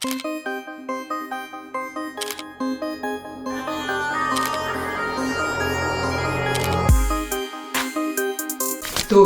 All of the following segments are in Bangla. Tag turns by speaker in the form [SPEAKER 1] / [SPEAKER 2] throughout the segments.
[SPEAKER 1] তো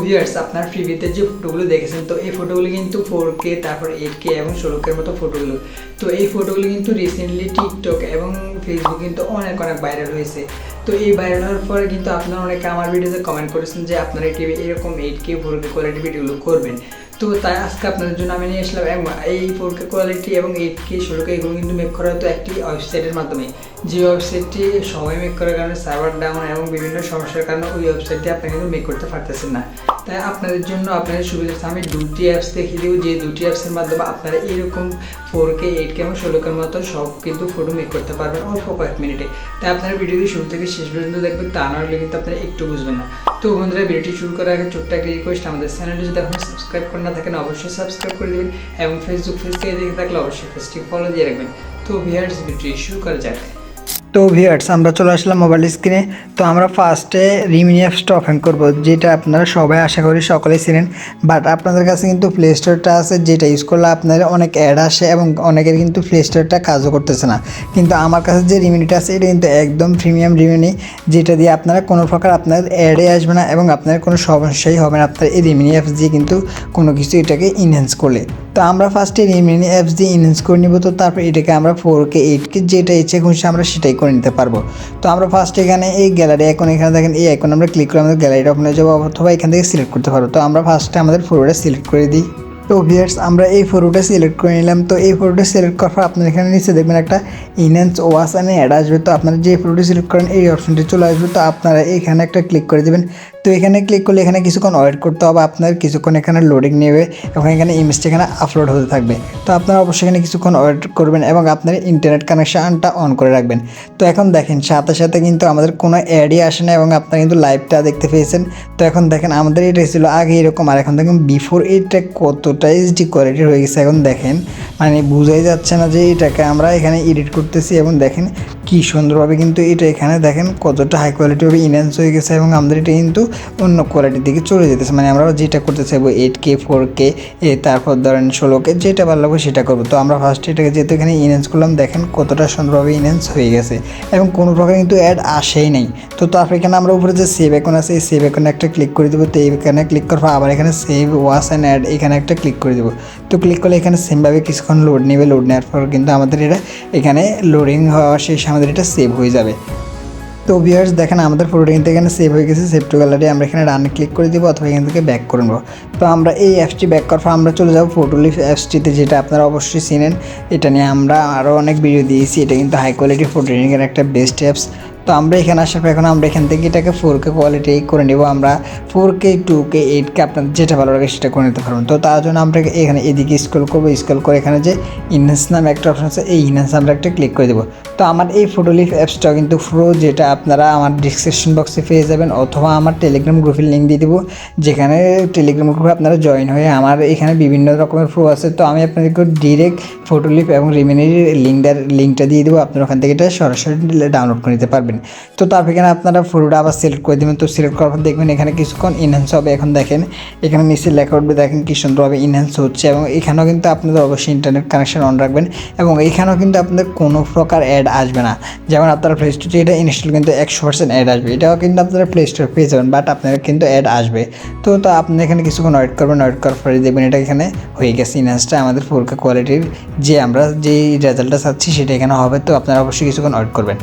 [SPEAKER 1] ভিউয়ার্স, আপনার প্রিভিউতে যে ফটোগুলো দেখেছেন, তো এই ফটোগুলো কিন্তু 4K, তারপর 8K এবং 16K মতো ফটোগুলো। তো এই ফটোগুলো কিন্তু রিসেন্টলি টিকটক এবং ফেসবুক কিন্তু অনেক ভাইরাল হয়েছে। তো এই ভাইরাল হওয়ার পরে কিন্তু আপনারা অনেকে আমার ভিডিওতে কমেন্ট করেছেন যে আপনারা এরকম 8K 4K কোয়ালিটি ভিডিওগুলো করবেন। তো তাই আজকে আপনাদের জন্য আমি নিয়ে আসলাম এই 4K কোয়ালিটি এবং 8K 16K এগুলো কিন্তু মেক করা হতো একটি ওয়েবসাইটের মাধ্যমে। যে ওয়েবসাইটটি সবাই মেক করার কারণে সার্ভার ডাউন এবং বিভিন্ন সমস্যার কারণে ওই ওয়েবসাইটটি আপনি কিন্তু মেক করতে পারতেছেন না। তাই আপনাদের জন্য আপনাদের সুবিধার্থে আমি দুটি অ্যাপস দেখিয়ে দেবো, যে দুটি অ্যাপসের মাধ্যমে আপনারা এরকম 4K 8K এবং 16K মতো সব কিন্তু ফটো মেক করতে পারবেন অল্প কয়েক মিনিটে। তাই আপনারা ভিডিওটি শুরু থেকে শেষ পর্যন্ত দেখবেন, তা না হলে কিন্তু আপনারা একটু বুঝবেন না। তো বন্ধুরা, ভিডিওটি শুরু করার আগে ছোট্ট একটা রিকোয়েস্ট, আমাদের চ্যানেলটি যদি আপনি সাবস্ক্রাইব করে না থাকেন অবশ্যই সাবস্ক্রাইব করে দেবেন এবং ফেসবুক পেজ থেকে দেখে থাকলে অবশ্যই পেজটি ফলো দিয়ে রাখবেন। তো ভিউয়ার্স, ভিডিওটি শুরু করা যাক। তো ভিউয়ার্স, আমরা চলে আসলাম মোবাইল স্ক্রিনে। তো আমরা ফার্স্টে রিমিনি অ্যাপসটা ওপেন করব, যেটা আপনারা সবাই আশা করি সকলেই ছিলেন। বাট আপনাদের কাছে কিন্তু প্লে স্টোরটা আছে, যেটা ইউজ করলে আপনার অনেক অ্যাড আসে এবং অনেকের কিন্তু প্লে স্টোরটা কাজও করতেছে না। কিন্তু আমার কাছে যে রিমিনিটা আছে এটা কিন্তু একদম প্রিমিয়াম রিমিনি, যেটা দিয়ে আপনারা কোনো প্রকার আপনার অ্যাডে আসবে না এবং আপনার কোনো সমস্যাই হবে না আপনার এই রিমিনি অ্যাপস দিয়ে কিন্তু কোনো কিছু এটাকে ইনহ্যান্স করলে। তো আমরা ফার্স্টে রিমিনি অ্যাপস দিয়ে ইনহ্যান্স করে নিব। তো তারপর এটাকে আমরা 4K 8K যেটা ইচ্ছে খুশি আমরা সেটাই করে নিতে পারবো। তো আমরা ফার্স্ট এখানে এই গ্যালারি আইকন, এখানে দেখেন এই আইকন আমরা ক্লিক করে আমাদের গ্যালারিটা ওপেন হয়ে যাবো, অথবা এখান থেকে সিলেক্ট করতে পারবো। তো আমরা ফার্স্টে আমাদের ফটোটা সিলেক্ট করে দিই। তো ভিউয়ার্স, আমরা এই ফটোটা সিলেক্ট করে নিলাম। তো এই ফটোটা সিলেক্ট করার পর আপনার এখানে নিচে দেখবেন একটা ইনহ্যান্স ওয়াশ অ্যান্ড অ্যাড আসবে। তো আপনারা যে ফটোটি সিলেক্ট করেন এই অপশনটি চলে আসবে। তো আপনারা এখানে একটা ক্লিক করে দেবেন। তো এখানে ক্লিক করলে এখানে কিছুক্ষণ ওয়েট করতে হবে, আপনার কিছুক্ষণ এখানে লোডিং নেবে এবং এখানে ইমেজটা এখানে আপলোড হতে থাকবে। তো আপনারা অবশ্যই এখানে কিছুক্ষণ ওয়েট করবেন এবং আপনার ইন্টারনেট কানেকশানটা অন করে রাখবেন। তো এখন দেখেন সাথে সাথে কিন্তু আমাদের কোনো অ্যাডই আসে না এবং আপনারা কিন্তু লাইভটা দেখতে পেয়েছেন। তো এখন দেখেন আমাদের এটা ছিল আগে এরকম, আর এখন দেখুন বিফোর এটা কতটা এইচডি কোয়ালিটির হয়ে গেছে। এখন দেখেন মানে বোঝাই যাচ্ছে না যে এটাকে আমরা এখানে এডিট করতেছি এবং দেখেন কী সুন্দরভাবে কিন্তু এটা এখানে দেখেন কতটা হাই কোয়ালিটিভাবে ইনহ্যান্স হয়ে গেছে এবং আমাদের এটা কিন্তু অন্য কোয়ালিটির দিকে চলে যেতেছে। মানে আমরা যেটা করতে চাইবো 8K 4K তারপর ধরেন 16K, যেটা ভালো লাগবে সেটা করবো। তো আমরা ফার্স্টে এটাকে যেহেতু এখানে ইনহ্যান্স করলাম, দেখেন কতটা সুন্দরভাবে ইনহ্যান্স হয়ে গেছে এবং কোনো প্রকার কিন্তু অ্যাড আসেই নেই। তো তারপর এখানে আমরা উপরে যে সেভ আইকন আছে এই সেভ আইকনে একটা ক্লিক করে দেবো। তো এখানে ক্লিক করার পর আবার এখানে সেভ ওয়াশ অ্যান্ড অ্যাড এখানে একটা ক্লিক করে দেবো। তো ক্লিক করলে এখানে সেমভাবে কিছুক্ষণ লোড নেবে, লোড নেওয়ার পর কিন্তু আমাদের এটা এখানে লোডিং হওয়া শেষে আমাদের এটা সেভ হয়ে যাবে। তো ভিউয়ার্স দেখেন আমাদের ফটোটা কিন্তু এখানে সেভ হয়ে গেছে। সেভ টু গ্যালারি আমরা এখানে রানে ক্লিক করে দিব অথবা এখান থেকে ব্যাক করে নেবো। তো আমরা এই অ্যাপসটি ব্যাক করার পর আমরা চলে যাবো ফটোলিফ অ্যাপসটিতে, যেটা আপনারা অবশ্যই চিনেন। এটা নিয়ে আমরা আরও অনেক ভিডিও দিয়েছি। এটা কিন্তু হাই কোয়ালিটি ফটো এডিটিংয়ের একটা বেস্ট অ্যাপস। তো আমরা এখানে আসার পর এখন আমরা এখান থেকে এটাকে 4K কোয়ালিটি করে নেব। আমরা 4K 2K 8K আপনাদের যেটা ভালো লাগে সেটা করে নিতে পারবেন। তো তার জন্য আমরা এখানে এদিকে স্ক্রল করবো, স্ক্রল করে এখানে যে ইনহ্যান্স নামে একটা অপশন আছে এই ইনহ্যান্স আমরা একটা ক্লিক করে দেবো। তো আমার এই ফটোলিফ অ্যাপসটাও কিন্তু প্রো, যেটা আপনারা আমার ডিসক্রিপশন বক্সে পেয়ে যাবেন অথবা আমার টেলিগ্রাম গ্রুপের লিঙ্ক দিয়ে দেবো, যেখানে টেলিগ্রাম গ্রুপে আপনারা জয়েন হয়ে আমার এখানে বিভিন্ন রকমের প্রো আছে। তো আমি আপনাদেরকে ডিরেক্ট ফটোলিফ এবং রিমিনির লিঙ্কটা দিয়ে দেবো, আপনারা ওখান থেকে এটা সরাসরি ডাউনলোড করে নিতে পারবেন। তো তারপর এখানে আপনারা ফটোটা আবার সিলেক্ট করে দেবেন। তো সিলেক্ট করার পর দেখবেন এখানে কিছুক্ষণ ইনহ্যান্স হবে। এখন দেখেন এখানে নিচে লেখা উঠবে, দেখেন কি সুন্দরভাবে ইনহ্যান্স হচ্ছে এবং এখানেও কিন্তু আপনাদের অবশ্যই ইন্টারনেট কানেকশন অন রাখবেন এবং এইখানেও কিন্তু আপনাদের কোনো প্রকার অ্যাড আসবে না। যেমন আপনারা প্লে স্টোরে এটা ইনস্টল কিন্তু 100% অ্যাড আসবে, এটাও কিন্তু আপনারা প্লে স্টোরে পেয়ে যাবেন, বাট আপনারা কিন্তু অ্যাড আসবে। তো আপনি এখানে কিছুক্ষণ ওয়েট করবেন, ওয়েট করার পরে দেখবেন এটা এখানে হয়ে গেছে ইনহ্যান্সটা আমাদের 4K কোয়ালিটির, যে আমরা যেই রেজাল্টটা চাচ্ছি সেটা এখানে হবে। তো আপনারা অবশ্যই কিছুক্ষণ ওয়েট করবেন।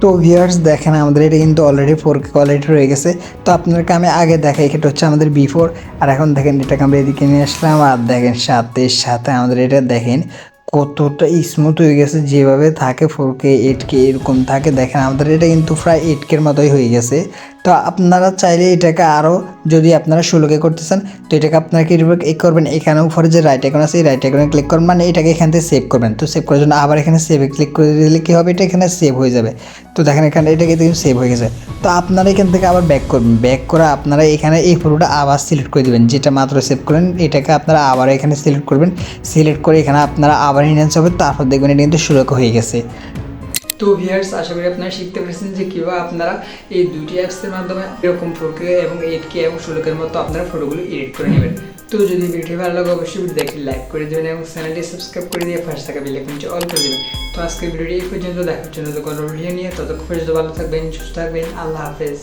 [SPEAKER 1] তো ভিউয়ার্স দেখেন আমাদের এটা কিন্তু অলরেডি 4K কোয়ালিটি রয়ে গেছে। তো আপনাদেরকে আমি আগে দেখাই, এটা হচ্ছে আমাদের বিফোর, আর এখন দেখেন এটাকে আমরা এদিকে নিয়ে আসলাম আর দেখেন সাথে সাথে আমাদের এটা দেখেন কতটা স্মুথ হয়ে গেছে। যেভাবে থাকে 4K 8K এরকম থাকে, দেখেন আমাদের এটা কিন্তু প্রায় 8K মতোই হয়ে গেছে। তো আপনারা চাইলে এটাকে আরও যদি আপনারা 16K করতে চান, তো এটাকে আপনারা কি করবেন, এখানে উপরে যে রাইট আইকন আছে এই রাইট আইকনে ক্লিক করবেন, মানে এটাকে এখান থেকে সেভ করবেন। তো সেভ করার জন্য আবার এখানে সেভে ক্লিক করে দিলে কী হবে, এটা এখানে সেভ হয়ে যাবে। তো দেখেন এখানে এটাকে কিন্তু সেভ হয়ে গেছে। তো আপনারা এখান থেকে আবার ব্যাক করবেন, ব্যাক করে আপনারা এখানে এই ফটোটা আবার সিলেক্ট করে দেবেন, যেটা মাত্র সেভ করেন এটাকে আপনারা আবার এখানে সিলেক্ট করবেন। সিলেক্ট করে এখানে আপনারা আবার ইনহ্যান্স হবে, তারপর দেখবেন এটা কিন্তু 16K হয়ে গেছে। তো ভিউয়ার্স, আশা করি আপনারা শিখতে পেরেছেন যে কীভাবে আপনারা এই দুটি অ্যাপসের মাধ্যমে এরকম 4K এবং 8K এবং 16K মতো আপনারা ফটোগুলো এডিট করে নেবেন। তো যদি ভিডিও ভালো লাগে অবশ্যই ভিডিও দেখে লাইক করে দেবেন এবং চ্যানেলটি সাবস্ক্রাইব করে দিয়ে পাশে থাকা বেল আইকনটি অল করে দেবেন। তো আজকের ভিডিওটি এই পর্যন্ত, দেখার জন্য তো কোনো ভিডিও নিয়ে ততক্ষণ পর্যন্ত ভালো থাকবেন, সুস্থ থাকবেন, আল্লাহ হাফেজ।